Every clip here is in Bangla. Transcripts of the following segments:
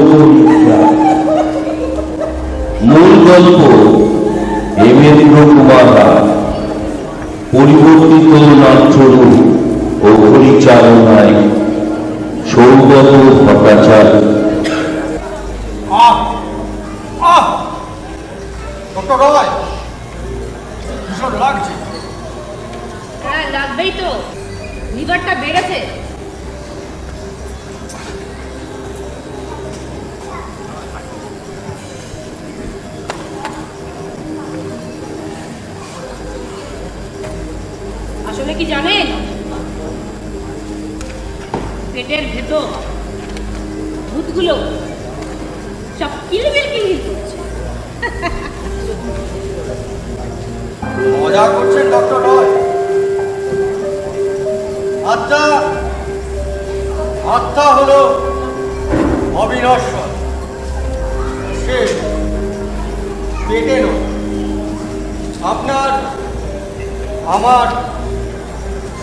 যোগনিদ্রা। মূল গল্প হেমেন্দ্র কুমার রায়, পরিবর্তিত নাট্যরূপ ও পরিচালনায় সৌগত ভট্টাচার্য। ডক্টর রয়, ভীষণ লাগছে। হ্যাঁ, লাগবেই তো, লিভারটা বেড়েছে। আসলে কি জানেন, পেটের ভেতর ভূতগুলো সব কিলবিল কিলবিল করছে। মজা করছেন ডক্টর রয়? আত্মা হলো অবিনশ্বর, সে পেটে নয়। আপনার আমার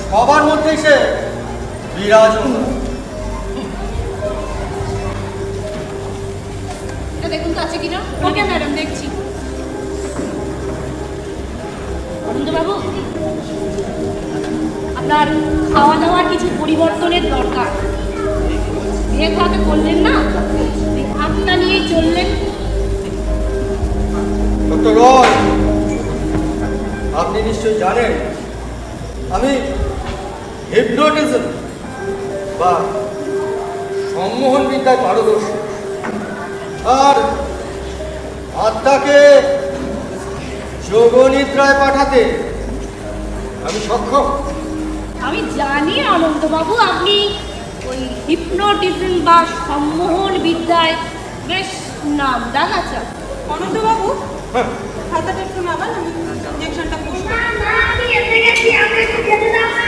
সবার মধ্যেই সে বিরাজমান। দেখুন তো আছে কিনা। ওকে ম্যাডাম, দেখছি। অনন্তবাবু, আপনার খাওয়া দাওয়ার কিছু পরিবর্তনের দরকার। বিয়ে খাওয়াতে করলেন না, আত্মা নিয়েই চললেন। ডক্টর রয়, আপনি নিশ্চয়ই জানেন আমি হিপনোটিজম বা সম্মোহন বিদ্যায় পারদর্শী, আর আত্মাকে যোগনিদ্রায় পাঠাতে আমি সক্ষম। আমি জানি অনন্তবাবু, আপনি ওই হিপনোটিজম বা সম্মোহন বিদ্যায় বেশ নাম ডাক আছেন। অনন্তবাবু, খাতাটা একটু নামান, আমি ইঞ্জেকশনটা পুশ করি। আমি এসে গেছি, আমি একটু খেতে দাও না।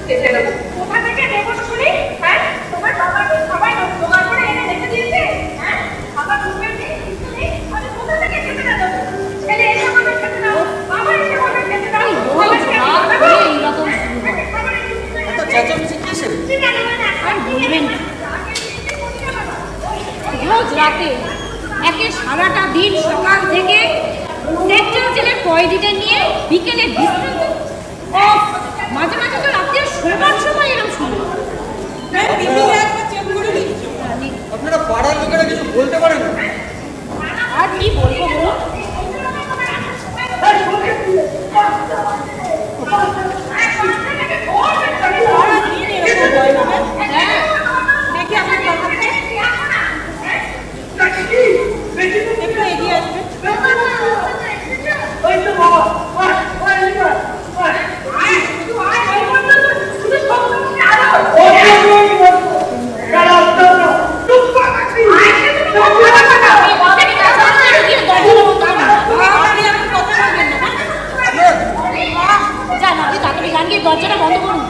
খেতে দাও। কোথা থেকে দেবো শুনি? হ্যাঁ, তোমার বাবা কি সবাই জোগাড় করে এনে রেখে দিয়েছে? হ্যাঁ, বাবা ঢুকবেন নেই, কিছু নেই, আমি কোথা থেকে খেতে দেবো? ছেলে এসে বলে খেতে দাও, বাবা এসে বলে খেতে দাও। এইরকম এত চেঁচামেচি কিসের? আর বলবেন না। রোজ রাতে একে সারাটা দিন সকাল থেকে সেন্ট্রাল জেলের কয়েদিটা নিয়ে বিকেলে বিশ্রাম। মাঝে মাঝে তো রাত্রে শোবার সময় এরকম শুনি। একবার চেক করে দিই। আপনারা পাড়ার লোকেরা কিছু বলতে পারেন না? আর কি বলবো বলুন? সারাদিন এরকম হয় না? হ্যাঁ, দেখি আপনার কথাটা একটু এগিয়ে আসবে। যান, আপনি তাড়াতাড়ি গান গিয়ে দরজাটা বন্ধ করুন।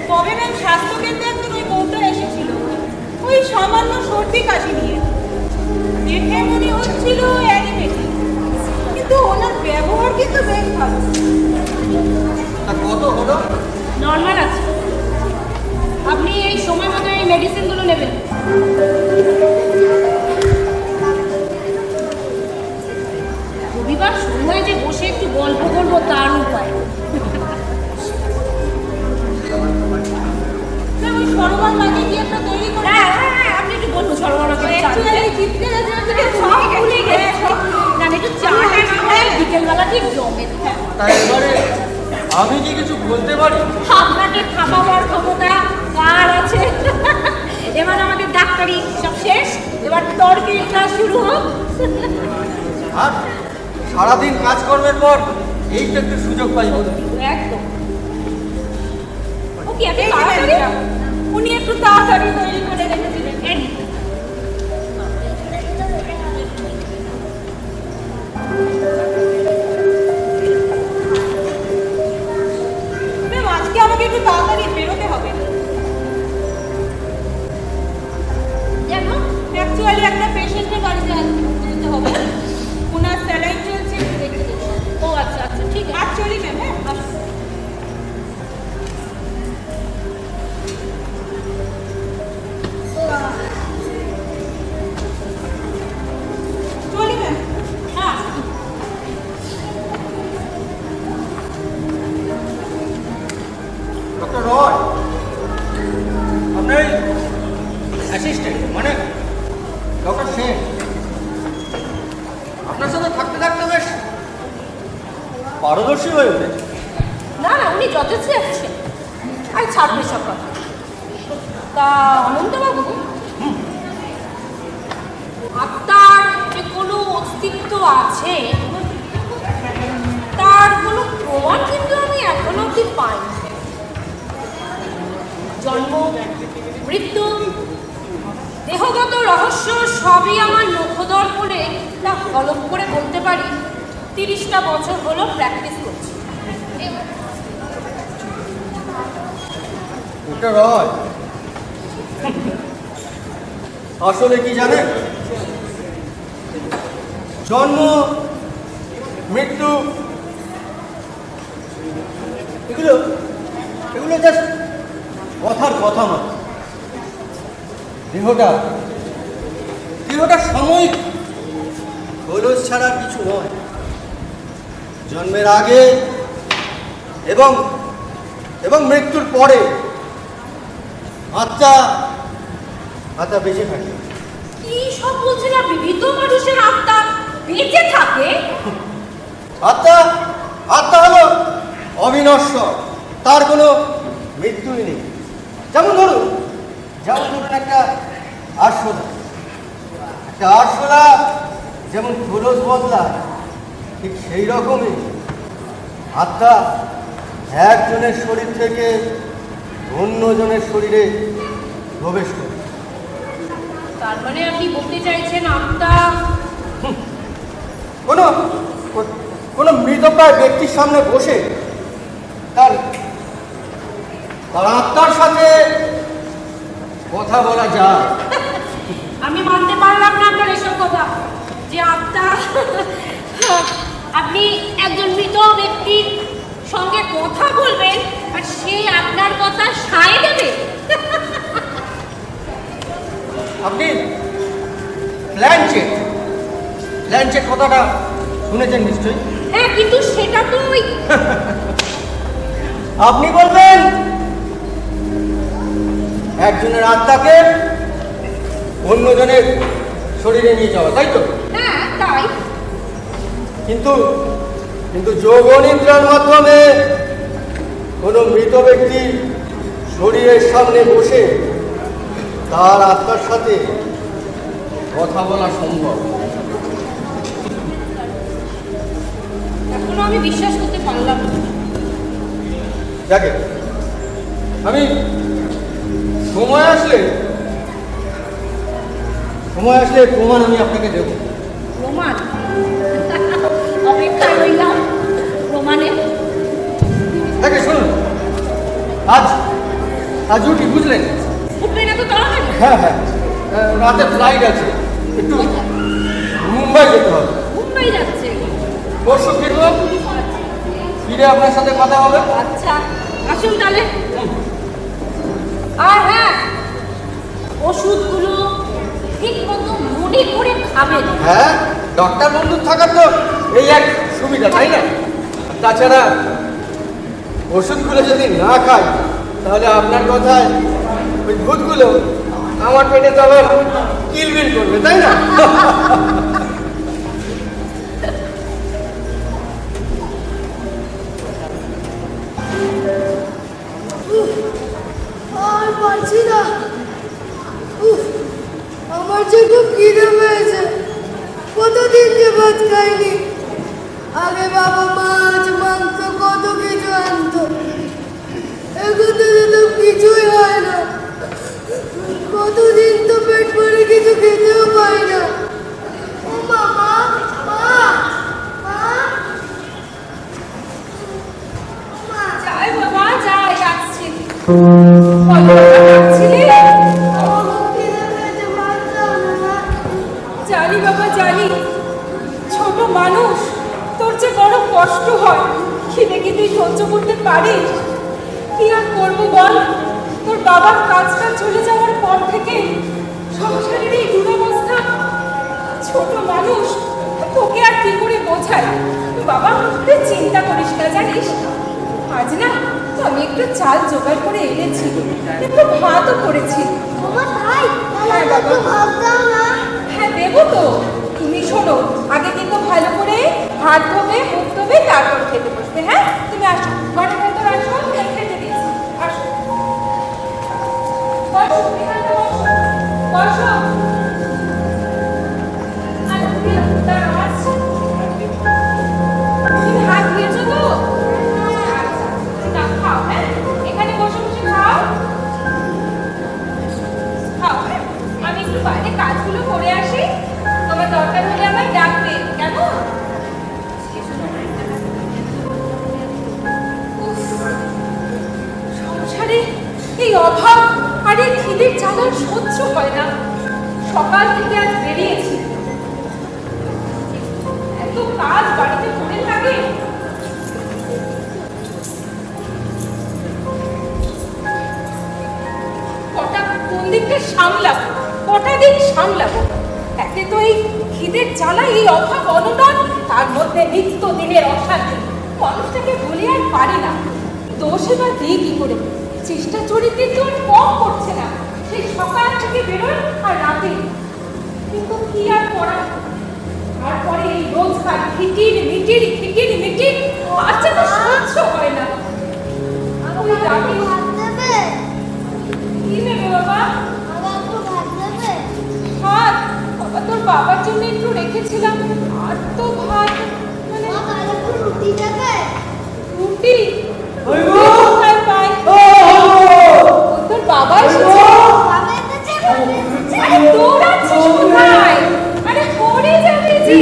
তবে ম্যাম, স্বাস্থ্যকেন্দ্রে একজন ওই বউটা এসেছিল, ওই সামান্য সর্দি কাশি নিয়ে। দেখে মনে হচ্ছিল অ্যানিমেটিক, কিন্তু ওনার ব্যবহার কিন্তু বেশ ভালো। তা কত হলো? নর্মাল আছে। আপনি এই সময় মতো এই মেডিসিনগুলো নেবেন। রবিবার সন্ধ্যায় যে বসে একটু গল্প করবো তার উপায়। ওই সরোবর মাকে কি একটা তৈরি করে। আপনি একটু বলুন সরবরাহ করে Actually, চিপকে যাচ্ছে, সব ভুলে গেছে। না একটু চাটা না হয় বিকেলবেলা ঠিক জমে। তাই এবারে আমি কি কিছু বলতে পারি? আপনাকে থামাবার ক্ষমতা কার আছে? এবার আমাদের ডাক্তারি সব শেষ, এবার তর্কের ক্লাস শুরু হোক। আর সারাদিন কাজকর্মের পর এই তো একটু সুযোগ পাই বলুন। একদম। ও কি এত এই যে তাড়াতাড়ি? ম্যাডাম, উনি একটু তাড়াতাড়ি তৈরি করে রেখেছিলেন। ম্যাম, আজকে আমাকে একটু তাড়াতাড়ি বেরোতে হবে। জানো তাহলে একটা পেশেন্টের বাড়িতে যেতে হবে, ওনার স্যালাইন চলছে, একটু দেখে দেবো। ও আচ্ছা আচ্ছা ঠিক আছে। আর চলি ম্যাম, হ্যাঁ আসুন। চলি ম্যাম, হ্যাঁ আসুন। ডক্টর রয়, আপনার অ্যাসিস্ট্যান্ট মানে ডক্টর সেন আপনার সাথে থাকতে থাকতে বেশ পারদর্শী হয়ে উঠেছে। না না উনি যথেষ্ট আছেন। আর ছাড়বে সব কথা। তা অনন্তবাবু, আত্মার যে কোনো অস্তিত্ব আছে তার কোনো প্রমাণ কিন্তু আমি এখনো অব্দি পাইনি। জন্ম, মৃত্যু, দেহগত রহস্য সবই আমার নখদর্পণে তা হলফ করে বলতে পারি 30টা বছর হলো প্র্যাকটিস করছি। ডক্টর রয়, আসলে কি জানেন, জন্ম, মৃত্যু এগুলো এগুলো জাস্ট কথার কথা মাত্র। দেহটা সাময়িক খোলস ছাড়া কিছু নয়। জন্মের আগে এবং এবং মৃত্যুর পরে আত্মা বেঁচে থাকে। কি সব বলছেন আপনি? মৃত মানুষের আত্মা বেঁচে থাকে? আত্মা হলো অবিনশ্বর, তার কোনো মৃত্যুই নেই। যেমন ধরুন একটা আরশোলা যেমন খোলস বদলায়, ঠিক সেই রকমই আত্মা একজনের শরীর থেকে অন্যজনের শরীরে প্রবেশ করে। তার মানে আপনি বলতে চাইছেন আত্মা কোনো মৃতপ্রায় ব্যক্তির সামনে বসে তার আত্মার সাথে কথা বলা যায়? আমি মানতে পারলাম না আপনার এসব কথা, যে আত্মা আপনি একজন মৃত ব্যক্তির সঙ্গে কথা বলবেন আর সে আপনার কথা সায় দেবে। আপনি প্ল্যানচেট কথাটা শুনেছেন নিশ্চয়ই? হ্যাঁ, কিন্তু সেটা তো ওই আপনি বলবেন একজনের আত্মাকে অন্যজনের শরীরে নিয়ে যাওয়া, তাই তো? হ্যাঁ তাই। কিন্তু যোগ নিদ্রার মাধ্যমে কোনো মৃত ব্যক্তির শরীরের সামনে বসে তার আত্মার সাথে কথা বলা সম্ভব। এখনো আমি বিশ্বাস করতে পারলাম না। দেখে আমি সময় আসলে প্রমাণ আমি আপনাকে দেব। প্রমাণ? অপেক্ষায় রইলাম প্রমাণে। দেখে শুনুন, আজ উঠি, বুঝলেন? উঠবে না তো তাড়াতাড়ি? হ্যাঁ, রাতে ফ্লাইট আছে, একটু মুম্বাই যেতে হবে। মুম্বাই যাচ্ছে? পরশু ফিরবো, ফিরে আপনার সাথে কথা হবে। আচ্ছা আসুন তাহলে। আর হ্যাঁ, ওষুধগুলো ঠিক মতো মনে করে খাবেন। হ্যাঁ, ডক্টর বন্ধু থাকার তো এই এক সুবিধা, তাই না? তাছাড়া ওষুধগুলো যদি না খাই তাহলে আপনার কথায় ওই ভূতগুলো আমার পেটে তবে কিলবিল করবে, তাই না? আর পারছি না। আমার যে খুব খিদে পেয়েছে, কতদিন যে ভাত খাইনি। আগে বাবা মাছ মাংস কত কিছু আনতো, এখন তো কিছুই হয় না। কতদিন তো পেট ভরে কিছু খেতেও পাই না। ও মামা, যাই বাবা যাই, যাচ্ছি। কত টাকা ছিলে? খিদে পেয়েছে, ভাত দাও না। জানি বাবা জানি, ছোট মানুষ, তোর যে বড় কষ্ট হয়, খিদে কি তুই সহ্য করতে পারিস? কি আর করবো বল, তোর বাবার কাজটা চলে যাওয়ার পর থেকে সংসারের এই দুরবস্থা। ছোট মানুষ, তোকে আর কি করে বোঝায়? বাবা, তুই চিন্তা করিস না, জানিস আজ না আমি একটু চাল জোগাড় করে এনেছি, একটু ভাতও করেছি। হ্যাঁ বাবা, হ্যাঁ দেবো তো। তুমি শোনো, আগে কিন্তু ভালো করে হাত ধোবে, মুখ ধোবে, তারপর খেতে বসবে। হ্যাঁ, তুমি আসো, ঘরের ভেতর আসো, আমি খেতে দিচ্ছি। আসো, বসো, এখানে বসো, বসো। আর তুমি দাঁড়াও, আসছি। তুমি হাত ধুয়েছো তো? আচ্ছা, নাও, খাও। হ্যাঁ, এখানে বসে বসে খাও। খাও, হ্যাঁ। আমি একটু বাইরে কাজগুলো করে আসি, তোমার দরকার হলে আমায় ডাকবে, কেমন? উফ, সংসারে এই অভাব আর এই খিদের জ্বালা সহ্য হয় না। সকাল থেকে আজ বেরিয়েছি, এত কাজ বাড়িতে পড়ে থাকে। কোন দিকটা সামলাবো, কটা দিন সামলাবো? একে তো এই খিদের জ্বালা, এই অভাব অনটন, তার মধ্যে নিত্য দিনের অশান্তি। মানুষটাকে বলে আর পারি না, দোষে বা দিই কি করে? চেষ্টা চরিত্রের তো আর কম করছে না, সেই সকাল থেকে বেরোয় আর রাতে। কিন্তু কি আর করা? তারপরে এই রোজগার খিটির মিটির, খিটির মিটির, আচ্ছা তো সহ্য হয় না। ওই রাতে কি নেবে বাবা? ভাত বাবা, তোর বাবার জন্য একটু রেখেছিলাম। আর তো ভাত মানে রুটি কোথায় পাই? তোর বাবা এসেছে? আরে দৌড়াচ্ছিস কোথায়? আরে পড়ে যাবে যে।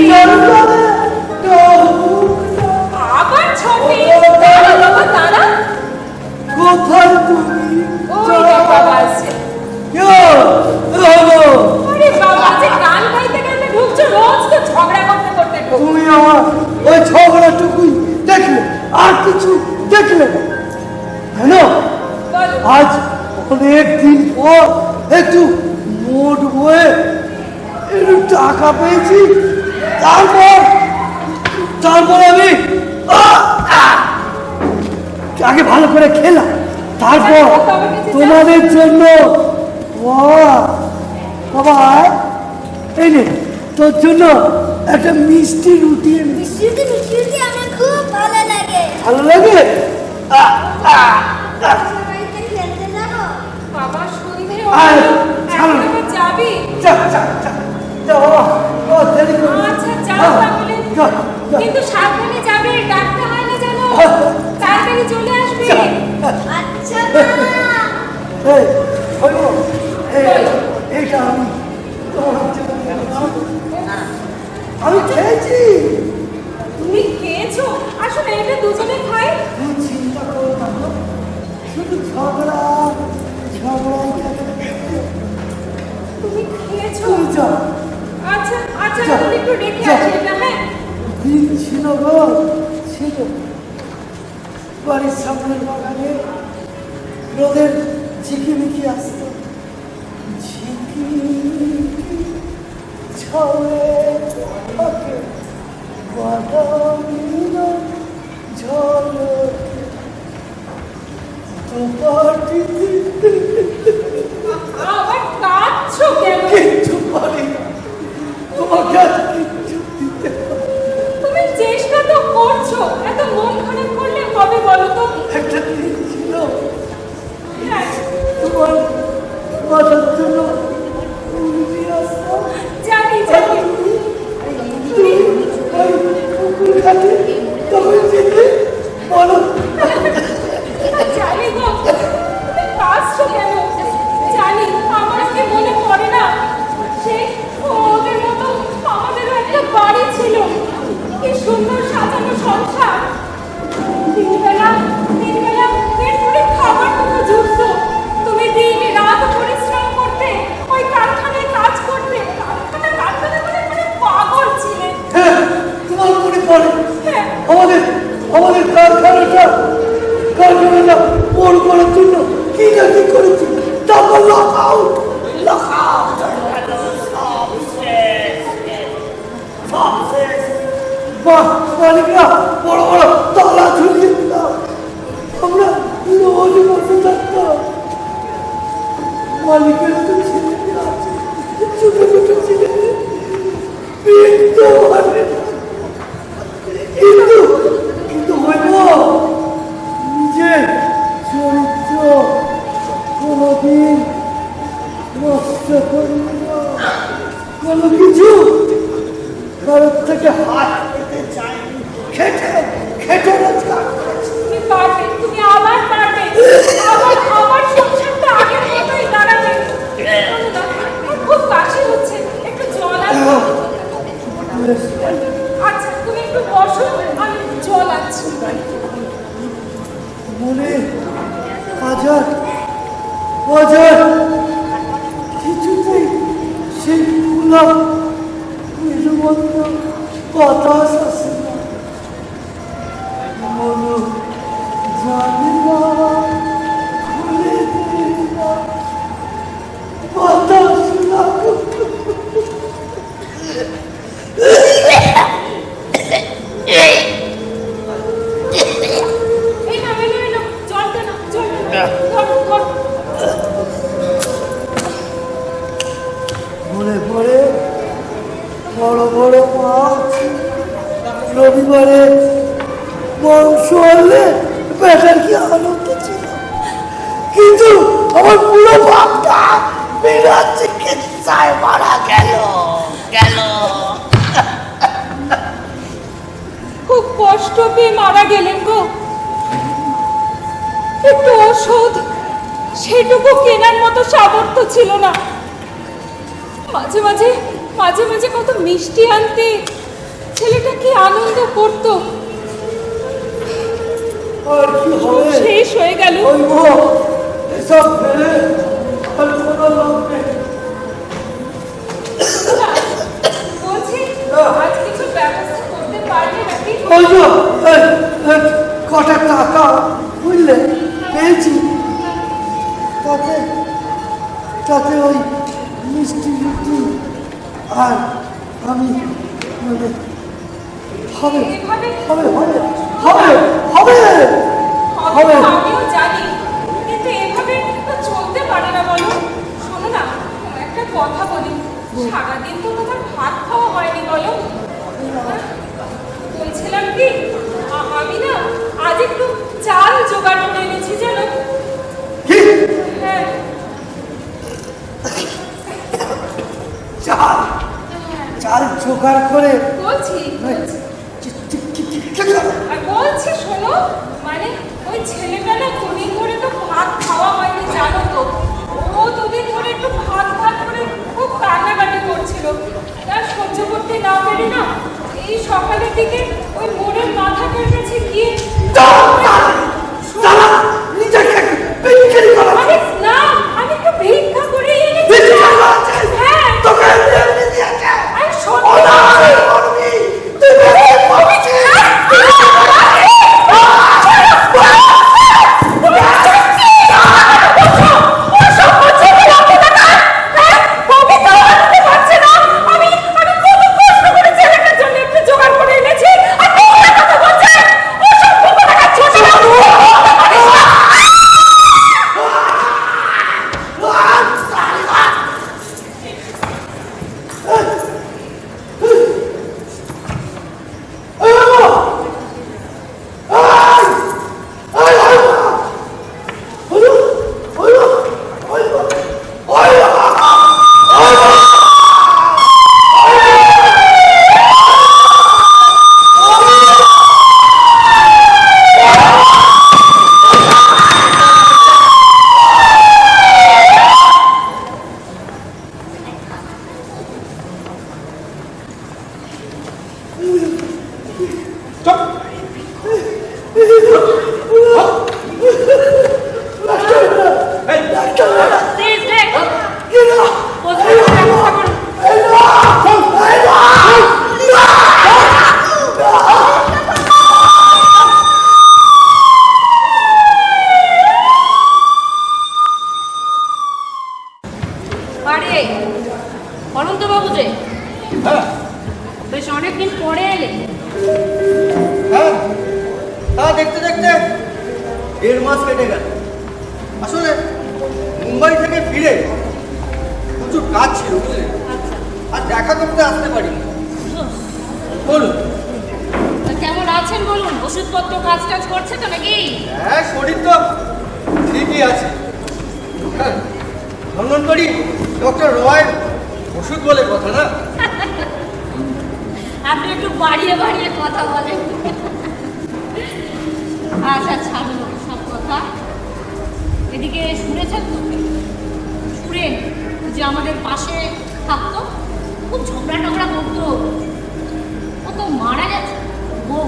আবার ছোটে, দাঁড়া বাবা, দাঁড়া। কোথায় তুমি? ওই বাবা আসছে। আরে বাবা, যে গান গাইতে গাইতে ঢুকছো, রোজ তো ঝগড়া করতে করতে ঢুকছো। তুমি আমার ওই ঝগড়াটুকুই দেখলে, আর কিছু দেখলে না? জানো, বলো। আজ অনেক দিন পর একটু মোট বয়ে একটু টাকা পেয়েছি। তারপর আমি আগে ভালো করে খেলাম, তারপর তোমাদের জন্য বাবা এই নে তোর জন্য একটা মিষ্টি রুটি এনেছি। আমার খুব ভালো লাগে। ভালো লাগে? খেলতে যাবো? বাবা সন্ধে আয়, হলো, ছাড়ো। এখন আবার যাবি? যা বাবা, দেরি করো না। আচ্ছা যাও তাহলে, যা, যা। কিন্তু সাবধানে যাবে, ডাকতে হয় না যেন, তাড়াতাড়ি চলে আসবে। আচ্ছা এই, হইব, এইটা আমি তোমার জন্য এনেছি। আমি খেয়েছি। তুমি খেয়েছো? আসলে এটা দুজনে খাই। তুমি চিন্তা করো না, শুধু ঝগড়াই থাকে। তুমি খেয়েছো? তুমি যাও। আচ্ছা আচ্ছা, যাও, তুমি একটু রেখে যাও। আসি এটা। হ্যাঁ, দিন ছিল গো, ছিল বাড়ির সামনের বাগানে রোদের ঝিকিমিকি আসত, ঝিকিমিকি ছড়ে থাকে বাদামির ঝলকে দুপাটিতে আবার কাঁদছো কেন? কিচ্ছু পারি না, তোমাকে আর কিচ্ছু দিতে পারি না। তুমি চেষ্টা তো করছো, এত মন খারাপ করলে হবে বলো তো? একটা দিন ছিল হ্যাঁ, তোমার মাথার জন্য উড়ে আসতাম। জানি জানি। মালিকরা বড় বড় তালা ঝুলিয়ে দিলাম, আমরা রোজ বসে থাকতাম। মালিকের তো ছেলে আছে, ছোট ছোট ছেলে, কিন্তু হইব নিজের চরিত্র কোনদিন নষ্ট করব না। কোনো কিছু কারোর থেকে হাত পেতে চাইনি, খেটে খেটে রোজগার করেছি। তুমি পারবে, তুমি আবার পারবে, আবার আমার সংসারটা আগের মতোই দাঁড়াবে। খুব কাশি হচ্ছে, একটু জল আনবো? আচ্ছা তুমি একটু বসো, আমি জল আনছি। মনে বাজার বাজার কিছুতেই সেই খোলা নির্বন্ধ বাতাস আসে না। মনো জানি না, খুলে দিই না, বাতাস না। এই না, এলো, জলটা না, ধরো, ধরো। মনে পড়ে বড় বড় মাছ, রবিবারে মাংস আনলে বেটার কি আনন্দ ছিল, কিন্তু আমার পুরো ভাবটা বিনা চিকিৎসায় মারা গেল। খুব কষ্ট পেয়ে মারা গেলেন গো। একটু ওষুধ সেটুকু কেনার মতো সামর্থ্য ছিল না। মাঝে মাঝে কত মিষ্টি আনতে, ছেলেটা কি আনন্দ করতো। আর কি হবে, শেষ হয়ে গেল। এসব ফেলে আর কোনো লোক নেই। বলছি আজ কিছু ব্যবস্থা করতে পারবে নাকি? ওই তো কটা টাকা বুঝলে পেয়েছি, তাতে তাতে ওই মিষ্টি রুটি আর আমি মানে হবে এভাবে হবে হবে হবে হবে হবে। আমিও জানি, কিন্তু এভাবে তো চলতে পারে না বলো। শোনো না, একটা কথা বলি, সারাদিন তো তোমার ভাত খাওয়া হয়নি বলো। বলছিলাম কি, আমি না আজ একটু চাল জোগাড় করে এনেছি জানো। কি হ্যাঁ, চাল চাল জোগাড় করে বলছি আর বলছি শোনো, মানে ওই ছেলেটা না দুদিন ধরে তো ভাত খাওয়া হয়নি জানো তো। ও দুদিন ধরে একটু ভাত করে খুব কান্নাকাটি করছিল। তার সহ্য করতে না পেরে না এই সকালের দিকে ওই মোড়ের মাথাটার কাছে গিয়ে আরে না, আমি একটু ভিক্ষা করে এনেছি। হ্যাঁ, আরে শোনো বেশ অনেকদিন পরে এলে। হ্যাঁ, তা দেখতে দেখতে 1.5 মাস কেটে গেল। আসলে মুম্বাই থেকে ফিরে প্রচুর কাজ ছিল বুঝলে, আচ্ছা, আর দেখা করতে আসতে পারিনি। বলুন। তা কেমন আছেন বলুন? ওষুধপত্র কাজ টাজ করছে তো নাকি? হ্যাঁ, শরীর তো ঠিকই আছে। হ্যাঁ, ধন্বন্তরী ডক্টর রয় ওষুধ বলে কথা না। আপনি একটু বাড়িয়ে বাড়িয়ে কথা বলেন। আচ্ছা, ছাড়ুন সব কথা। এদিকে শুনেছেন তো? শুনেন যে আমাদের পাশে থাকতো, খুব ঝগড়া টগড়া করতো, ও তো মারা গেছে। বউ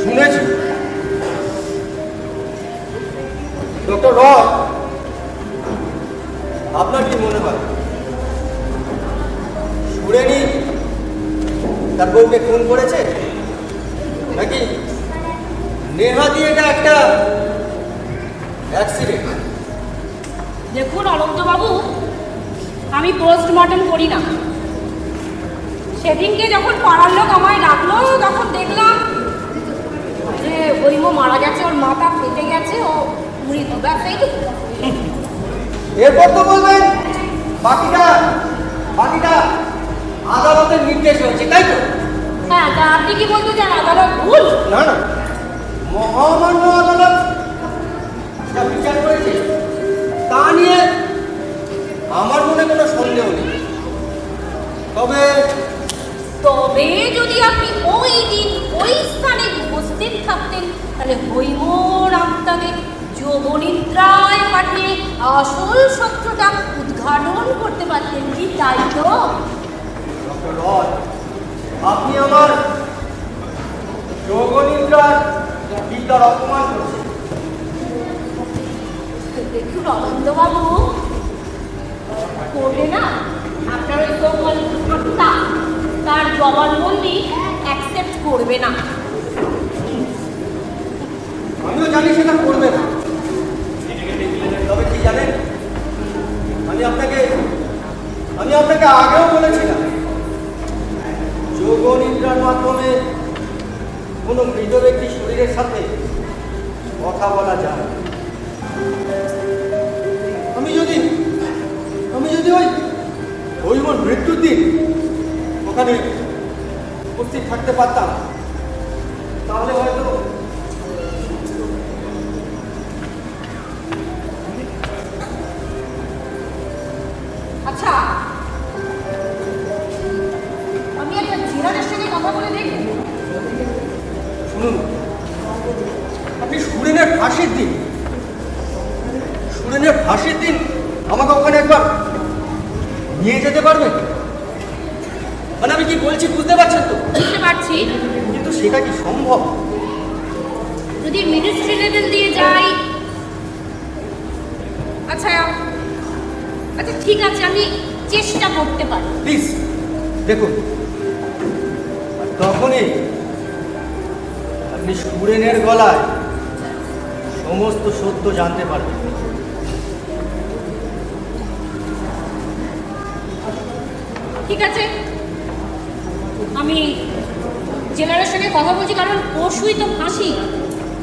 শুনেছি ডক্টর রয়, আপনার কি মনে হয় সুরেনি তার বউকে খুন করেছে, নাকি নেহাতি এটা একটা অ্যাক্সিডেন্ট? দেখুন অনন্তবাবু, আমি পোস্টমর্টম করি না। সেদিনকে যখন পাড়ার লোক আমায় ডাকলো, তখন দেখলাম যে ওইমো মারা গেছে, ওর মাথা ফেটে গেছে, ও মৃত। ব্যাপারটাই তো। এরপর তো বলবেন বাকিটা বাকিটা আদালতের নির্দেশ হয়েছে, তাই তো? হ্যাঁ, তা আপনি কি বলতে চান আদালত ভুল? না না, মহামান্য আদালত যা বিচার করেছে তা নিয়ে আমার মনে কোনো সন্দেহ নেই। তবে তবে যদি আপনি ওই দিন ওই স্থানে উপস্থিত থাকতেন, তাহলে হৈমর আত্মাকে যোগনিদ্রায় পাঠিয়ে আসল সত্যটা উদ্ঘাটন করতে পারতেন কি, তাই তো? ডক্টর রয়, আপনি আমার যোগনিদ্রার বিদ্যার অপমান করছেন। দেখুন অনন্তবাবু, কোর্টে না আপনার ওই সকল আত্মা তার জবানবন্দি অ্যাকসেপ্ট করবে না। আমিও জানি সেটা করবে না। তবে কি জানেন, আমি আপনাকে আগেও বলেছিলাম, যোগনিদ্রার মাধ্যমে কোনো মৃত ব্যক্তির শরীরের সাথে কথা বলা যায়। আমি যদি ওই মৃত্যুর দিন ওখানে উপস্থিত থাকতে পারতাম, তাহলে হয়তো আচ্ছা, আমি একটা জেলারের সঙ্গে কথা বলে দেখি। শুনুন, আপনি সুরেনের ফাঁসির দিন আমাকে ওখানে একবার নিয়ে যেতে পারবেন? মানে আমি কি বলছি বুঝতে পারছেন তো? বুঝতে পারছি, কিন্তু সেটা কি সম্ভব? যদি মিনিস্ট্রি লেভেল দিয়ে যাই। আচ্ছা আচ্ছা, ঠিক আছে, আমি চেষ্টা করতে পারি। প্লিজ দেখুন, তখনই আপনি সুরেনের গলায় সমস্ত সত্য জানতে পারবেন। ঠিক আছে, আমি জেলারের সঙ্গে কথা বলছি, কারণ পরশুই তো ফাঁসি।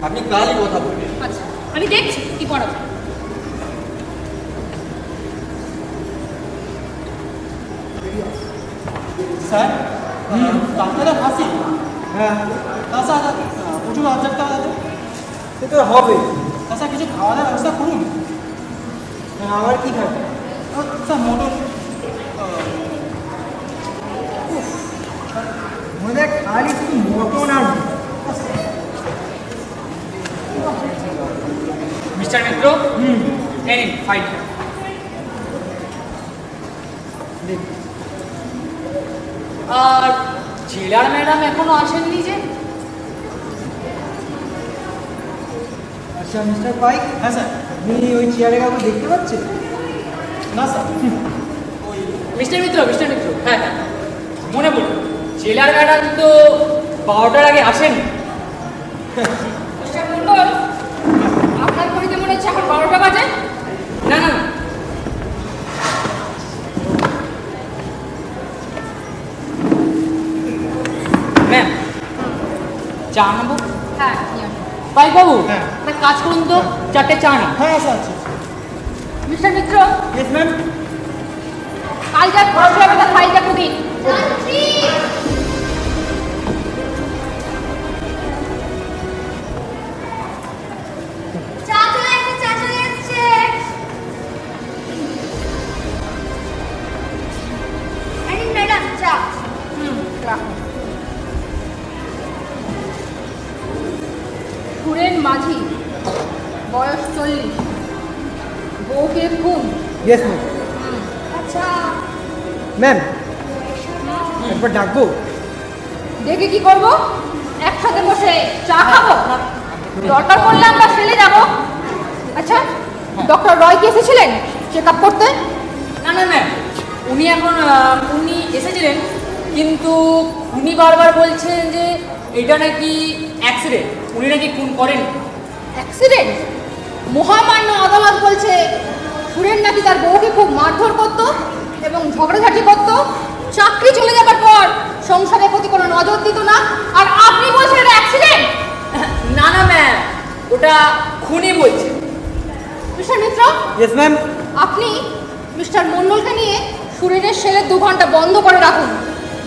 আপনি কালই কথা বলবেন। আচ্ছা, আমি দেখছি কি করা যায়। স্যার ডাক্তারের ফাঁসি? হ্যাঁ, তাছাড়া প্রচুর অবজেক্ট আছে। সেটা হবে। তাছাড়া কিছু খাওয়া দাওয়ার ব্যবস্থা করুন। আমার কি থাকে? স্যার মটন মানে খালি শুধু মটন আর মিস্টার মিত্র, এই নিন ফাইল। আর জেলার ম্যাডাম এখনো আসেননি যে? আচ্ছা মিস্টার পাইক, হ্যাঁ স্যার। আপনি ওই চেয়ারে কাউকে দেখতে পাচ্ছেন? না স্যার। মিস্টার মিত্র, হ্যাঁ হ্যাঁ, মনে পড়ল, জেলার ম্যাডাম তো 12টার আগে আসেন। মিস্টার মন্ডল, আপনার ঘড়িতে মনে হচ্ছে এখন 12টা বাজে। না না, চা আনবো? হ্যাঁ নিয়ে আসুন। বাইক বাবু হ্যাঁ। একটা কাজ করুন তো, 4টে চা না। হ্যাঁ আচ্ছা আচ্ছা মিস্টার মিত্র, ইয়েস ম্যাম কাল যাক পড়াশোনা কথা ফাইলটা দিন। চা চলে এসেছে, চা চলে এসেছে। এই নিন ম্যাডাম চা। রাখুন। সুরেন মাঝি, বয়স 40, বউকে খুন। ইয়েস ম্যাম আচ্ছা ম্যাম একবার ডাকবো? দেখে কি করব? একসাথে বসে চা খাবো? দরকার পড়লে আমরা ফেলে যাব। আচ্ছা, ডক্টর রয় কি এসেছিলেন চেক আপ করতে? না না ম্যাম, উনি এসেছিলেন, কিন্তু উনি বারবার বলছেন যে এটা নাকি অ্যাক্সিডেন্ট, উনি নাকি খুন করেন। অ্যাক্সিডেন্ট? মহামান্য আদালত বলছে সুরেন নাকি তার বউকে খুব মারধর করতো এবং ঝগড়াঝাটি করতো। চাকরি চলে যাবার পর সংসারের প্রতি কোনো নজর দিত না, আর আপনি বলছেন এটা অ্যাক্সিডেন্ট? না না ম্যাম, ওটা খুনি বলছে। মিস্টার মিত্র, ইয়েস ম্যাম আপনি মিস্টার মণ্ডলকে নিয়ে সুরেনের সেলের 2 ঘন্টা বন্ধ করে রাখুন,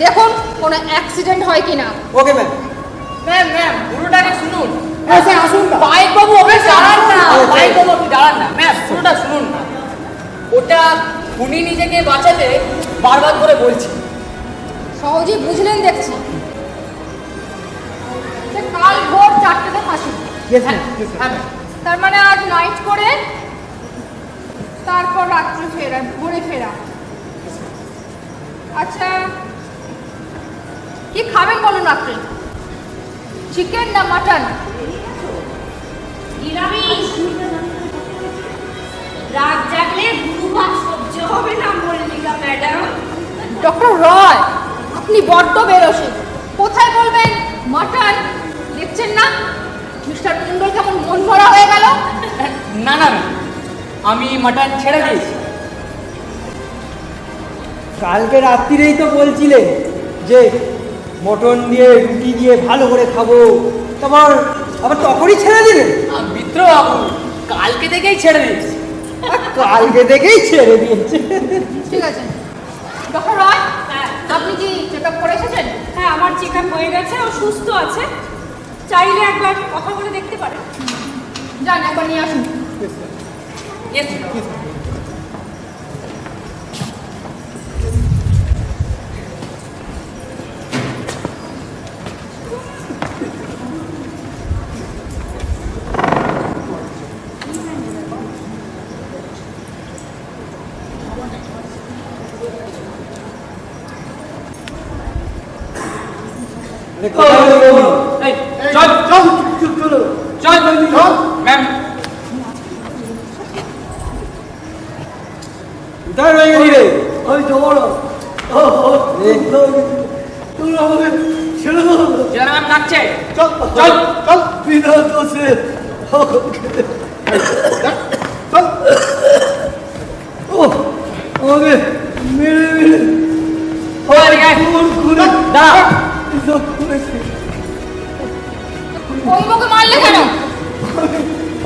দেখুন কোনো অ্যাক্সিডেন্ট হয় কিনা। ওকে ম্যাম ম্যাম পুরোটাকে শুনুন। হ্যাঁ স্যার আসুন না বাইক বাবু ওকে দাঁড়ান না, বাইক বাবু আপনি দাঁড়ান না, ম্যাম পুরোটা শুনুন না। ওটা খুনি নিজেকে বাঁচাতে বারবার করে বলছে। সহজেই বুঝলেন দেখছি। যে কাল ভোর 4টেতে ফাঁসি। ইয়েস হ্যাঁ ম্যাম হ্যাঁ ম্যাম। তার মানে আজ নাইট করে তারপর রাত্রে ফেরা, ভোরে ফেরা। আচ্ছা, কি খাবেন বলুন রাত্রে? চিকেন না মাটন? নিরামিষ। রাত জাগলে গুরু ভাত সহ্য হবে না মল্লিকা ম্যাডাম। ডক্টর রয়, আপনি বড্ড বেরোসে। কোথায় বলবেন মাটন? দেখছেন না মিস্টার মন্ডল কেমন মন ভরা হয়ে গেল? না না ম্যাম, আমি মাটন ছেড়ে দিয়েছি। কালকে রাত্রিরেই তো বলছিলেন যে মটন দিয়ে রুটি দিয়ে ভালো করে খাবো, তারপর আবার তখনই ছেড়ে দিলেন? মিত্র বাবু কালকে থেকেই ছেড়ে দিয়েছি। কালকে থেকেই ছেড়ে দিয়েছে। ঠিক আছে ডক্টর রয়, আপনি কি চেক আপ করে এসেছেন? হ্যাঁ আমার চেক আপ হয়ে গেছে, ও সুস্থ আছে, চাইলে একবার কথা বলে দেখতে পারেন। যান একবার নিয়ে আসুন। Yes, এই, চল চল চল ম্যাম। কোথায় রয়ে গেলি রে? আমি যাবো না। তুমি আমাকে ছেড়ে দাও। যারা ম্যাম ডাকছে। চল চল। চল বিনা দোষে চল। ও আমাকে মেরে মেরে খুন করে দাঁড়া। এসব করেছে। ওই মুখে মারলে কেন?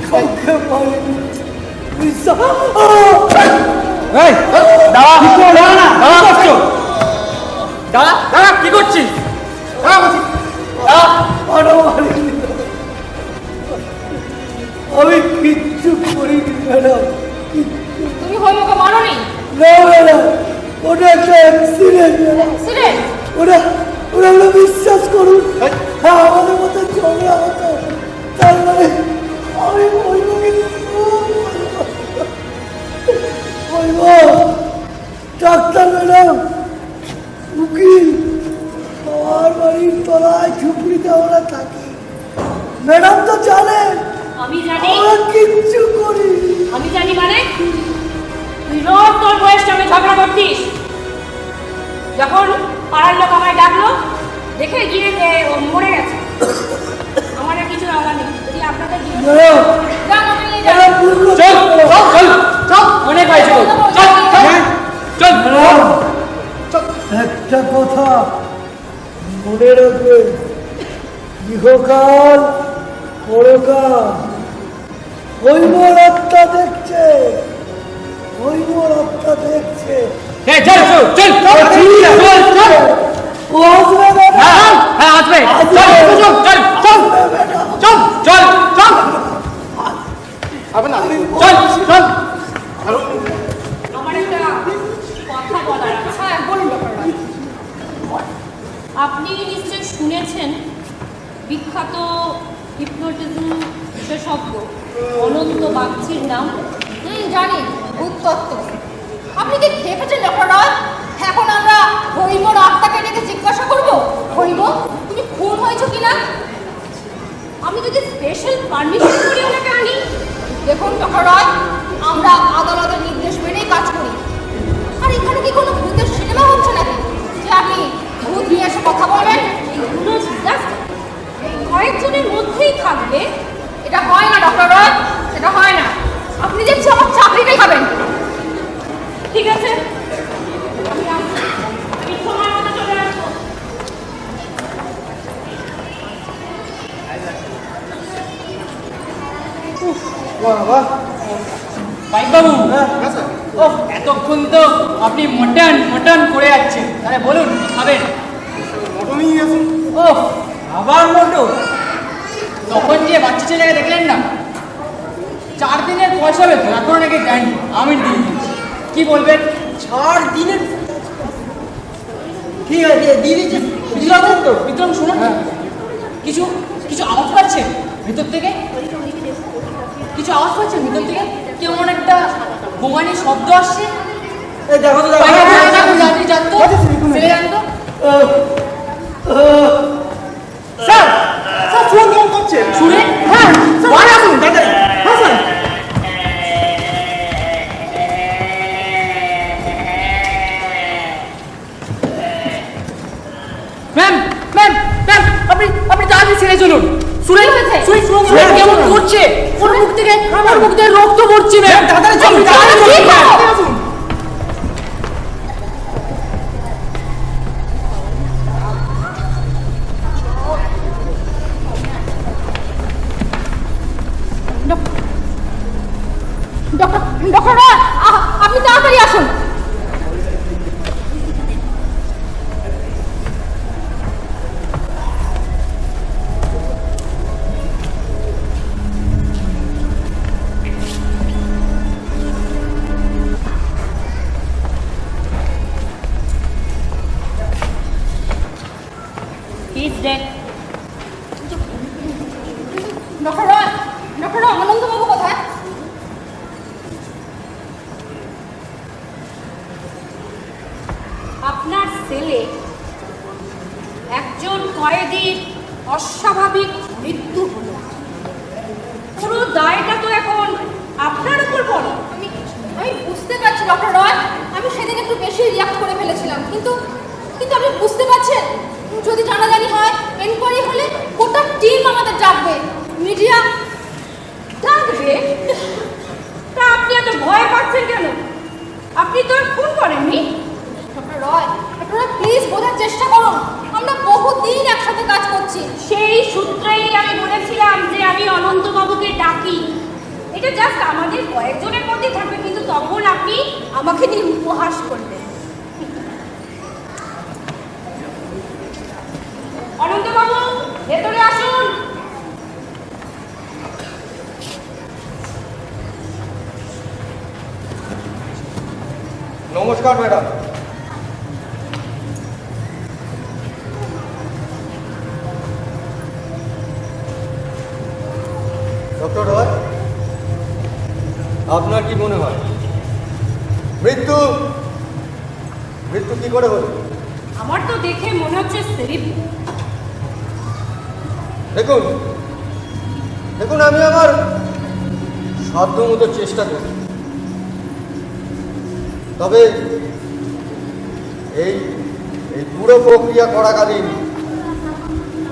কাউকে মারিনি। বিশ্বাস এই দাঁড়া দাঁড়া না, দাঁড়া করছো। দাঁড়া দাঁড়া, কি করছিস? দাঁড়া বলছি, দাঁড়া। মারিনি। আমি কিচ্ছু করিনি ম্যাডাম। তুমি ওই মুখে মারোনি? না ম্যাডাম, ওটা একটা অ্যাক্সিডেন্ট। অ্যাক্সিডেন্ট? ওরা ওরা আমরা বিশ্বাস করুন। হ্যাঁ আমাদের মতো ঝগড়া হতো, তার মানে আমি ডাক্তার ম্যাডাম, উকিল, আমার বাড়ির তলায় ঝুপড়িতে আমরা থাকি। ম্যাডাম তো জানেন আমি জানি, আমরা কিচ্ছু করি। আমি জানি মানে তুই রোজ তোর বয়স সঙ্গে ঝগড়া করতিস। যখন পাড়ার লোক আমায় ডাকলো, দেখে গিয়ে যে ও মরে গেছে, আমার আর কিছু আলাদা নেই। যদি আপনাদের জীবন ম্যাডাম যান ওকে নিয়ে যান। ম্যাডাম ভুল করছে। চল চল চল চল, অনেক হয়েছে তোর। চল চল চল। ম্যাডাম, একটা কথা মনে রাখবেন, ইহকাল পরকাল হৈম রাস্তা দেখছে, হৈম রাস্তা দেখছে। ও আসবে দাদা, আসবে আমার একটা কথা বলার আছে। হ্যাঁ বলুন ডক্টর রায়। আপনি নিশ্চয় শুনেছেন বিখ্যাত হিপনোটিজম বিশেষজ্ঞ অনন্ত বাগচির নাম? জানি, ভূতত্ত্ব। আপনি কি খেপেছেন ডক্টর রয়? এখন আমরা হৈমর আত্মাকে ডেকে জিজ্ঞাসা করব, হৈম তুমি খুন হয়েছো কিনা? আমি যদি স্পেশাল পারমিশন করি ওনাকে আনি? দেখুন ডক্টর রয়, আমরা আদালতের নির্দেশ মেনেই কাজ করি। আর এখানে কি কোনো ভূতের সিনেমা হচ্ছে নাকি যে আপনি ভূত নিয়ে এসে কথা বলবেন? এগুলো জাস্ট কয়েকজনের মধ্যেই থাকবে। এটা হয় না ডক্টর রয়, এটা হয় না। আপনি দেখছি আমার চাকরিটাই খাবেন। ঠিক আছে, আমি আসছি। আমি সময় মতো চলে আসবো। বাবা বাইকবাবু, ও এতক্ষণ তো আপনি মটন মটন করে যাচ্ছেন, তাহলে বলুন কি খাবেন? ও আবার মটন? তখন যে বাচ্চা ছেলেকে দেখলেন না, 4 দিনের পয়সা পেত, এখন নাকি দেয়নি, আমি দিয়ে দিচ্ছি। কি বলবেন? 4 দিনের ঠিক আছে দিয়ে দিচ্ছে। বিক্রম শুনুন, কিছু কিছু আওয়াজ পাচ্ছেন ভিতর থেকে? কিছু আওয়াজ পাচ্ছেন ভিতর থেকে? কেমন একটা বোমানি শব্দ আসছে। এই দেখো তো, বাইরে যাত্রী যান তো, ফেলে যান তো। স্যার স্যার চুন কেমন করছে? শুনে হ্যাঁ স্যার আসুন দাদা। হ্যাঁ স্যার ম্যাম ম্যাম ম্যাম, আপনি তাড়াতাড়ি ছেড়ে চলুন। শুনে হয়েছে? শুনে কেমন করছে, ওর মুখ থেকে রক্ত পড়ছে ম্যাম। তাড়াতাড়ি চলুন, তাড়াতাড়ি চলুন, তাড়াতাড়ি আসুন। ডক্টর রয়, আপনি তাড়াতাড়ি আসুন। He's dead. ডক্টর রয়, আনন্দবাবু কোথায়? আপনার সেলে একজন কয়েদির অস্বাভাবিক মৃত্যু হলো। পুরো দায়টা তো এখন আপনার উপর পড়ে। আমি বুঝতে পারছি ডক্টর রয়, আমি সেদিন একটু বেশি রিয়াক্ট করে ফেলেছিলাম, কিন্তু আপনি বুঝতে পারছেন যদি জানাজানি হয়, এনকোয়ারি হলে গোটা টিম আমাদের ডাকবে, মিডিয়া ডাকবে। তা আপনি এত ভয় পাচ্ছেন কেন? আপনি তো আর খুন করেননি। ডক্টর রয়, আপনারা প্লিজ বোঝার চেষ্টা করুন, আমরা বহুদিন একসাথে কাজ করছি। সেই সূত্রেই আমি বলেছিলাম যে আমি অনন্তবাবুকে ডাকি। এটা জাস্ট আমাদের কয়েকজনের মধ্যে থাকবে, কিন্তু তখন আপনি আমাকে নিয়ে উপহাস করবেন। অনন্তবাবু ভেতরে আসুন। নমস্কার ম্যাডাম। ডক্টর রয়, আপনার কি মনে হয় মৃত্যু কি করে হলো? আমার তো দেখে মনে হচ্ছে দেখুন আমি আমার সাধ্যমতো চেষ্টা করি, তবে এই পুরো প্রক্রিয়া করাকালীন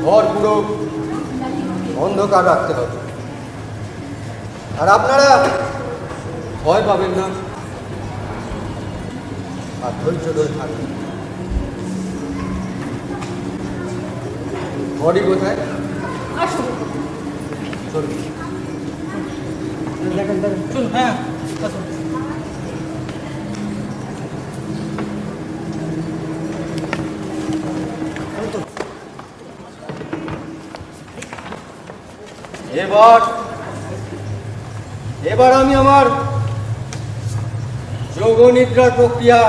ঘর পুরো অন্ধকার রাখতে হবে। আর আপনারা ভয় পাবেন না আর ধৈর্য ধরে থাকবেন। বডি কোথায়? দেখেন দেখেন চলুন, হ্যাঁ আসুন। এবার আমি আমার যোগ নিদ্রার প্রক্রিয়া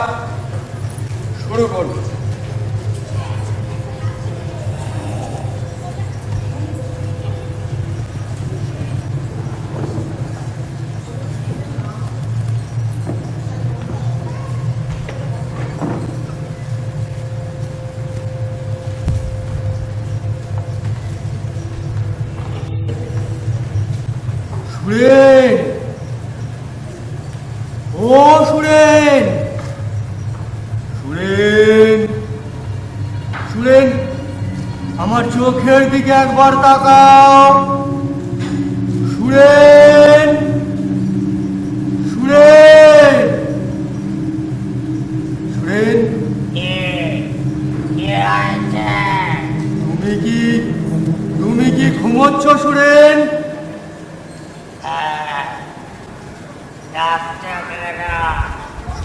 শুরু করব। সুরেন, ও সুরেন, সুরেন, সুরেন, আমার চোখের দিকে একবার তাকাও। সুরেন, সুরেন, সুরেন, তুমি কি ঘুমোচ্ছ সুরেন?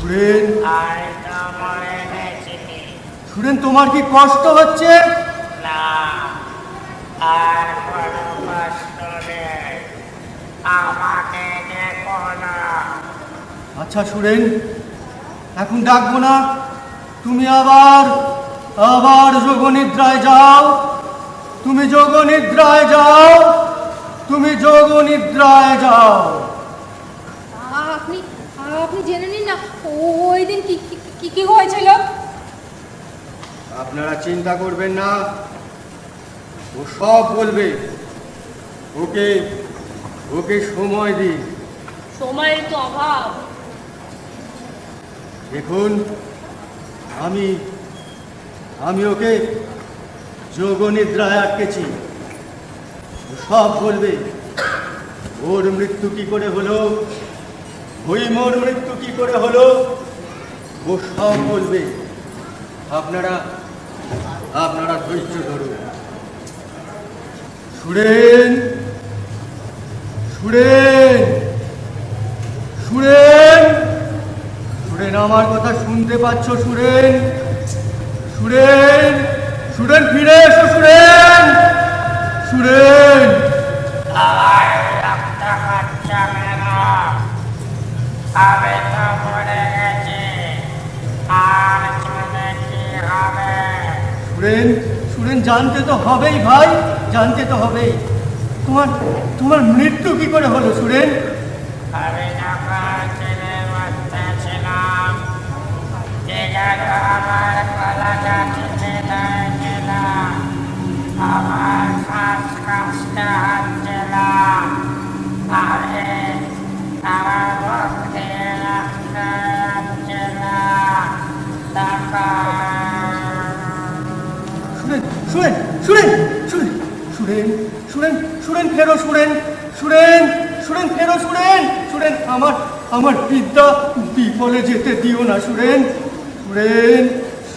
সুরেন, সুরেন, তোমার কি কষ্ট হচ্ছে? আচ্ছা সুরেন, এখন ডাকবো না, তুমি আবার আবার যোগনিদ্রায় যাও। তুমি যোগনিদ্রায় যাও, তুমি যোগনিদ্রায় যাও। আপনি আপনি জেনে নিন না ওই দিন কি কি কি হয়েছিল। আপনারা চিন্তা করবেন না, ও সব বলবে। ওকে ওকে সময় দিন। সময়ের তো অভাব। দেখুন, আমি ওকে যোগনিদ্রায় আটকেছি। ও সব বলবে। ওর মৃত্যু কি করে হলো, ভৈমোর মৃত্যু কি করে হলো, ও সব বলবে। আপনারা ধৈর্য ধরুন। সুরেন, সুরেন, সুরেন, সুরেন, আমার কথা শুনতে পাচ্ছ সুরেন? সুরেন, সুরেন, ফিরে এসো সুরেন, সুরেন। সুরেন, সুরেন, জানতে তো হবেই ভাই, জানতে তো হবেই। তোমার মৃত্যু কি করে হলো সুরেন? আমি যখন ছেলের বাচ্চা ছিলাম, আমার গলাটা টিপে ধরেছিলাম, আমার শ্বাসকষ্টটা হচ্ছিলাম, আমার মুখ দিয়ে রক্ত হচ্ছিল। সুরেন, সুরেন, সুরেন, সুরেন, সুরেন, সুরেন, সুরেন, ফেরো সুরেন, সুরেন, সুরেন, ফেরো সুরেন, সুরেন, আমার বিদ্যা বিফলে যেতে দিও না সুরেন, সুরেন,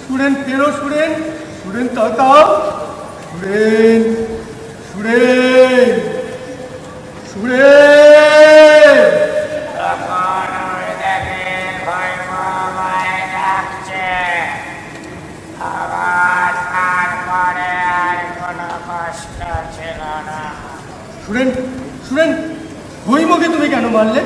সুরেন, ফেরো সুরেন, সুরেন, তাকাও, সুরেন, সুরেন, সুরেন। সুরেন, সুরেন, ভৈমকে তুমি কেন মারলে?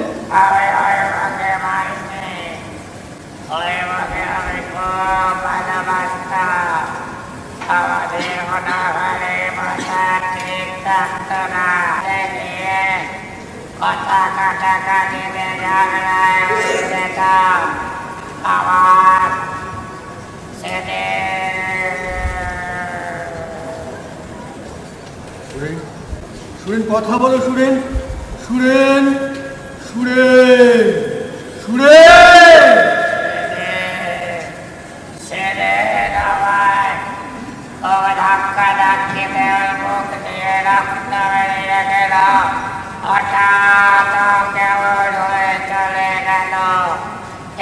আমি খুব ভালোবাসতাম। আমাদের মনোহরে মাথা ঠিক থাকতো না, কথা কাটাকাটি ঝগড়ায় হয়ে যেতাম। আমার সুরেন, সুরেন, কথা বলো সুরেন, সুরেন, সুরেন, সুরেন। ধাক্কা ধাক্কিতে মুখ দিয়ে রক্ত বেরিয়ে গেল। হঠাৎ কেমন হয়ে চলে গেল।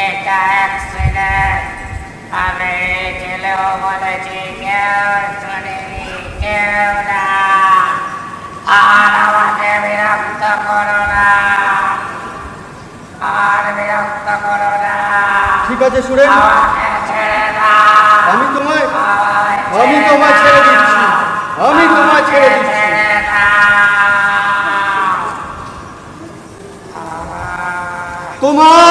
এটা অ্যাক্সিডেন্ট। আমি ছেলেও বলেছি, কেউ শুনিনি, কেউ না। আর আমাকে আছে সুরেন, আমি তোমায় ছেড়ে দিচ্ছি, আমি তোমায় ছেড়ে দিচ্ছি। তোমার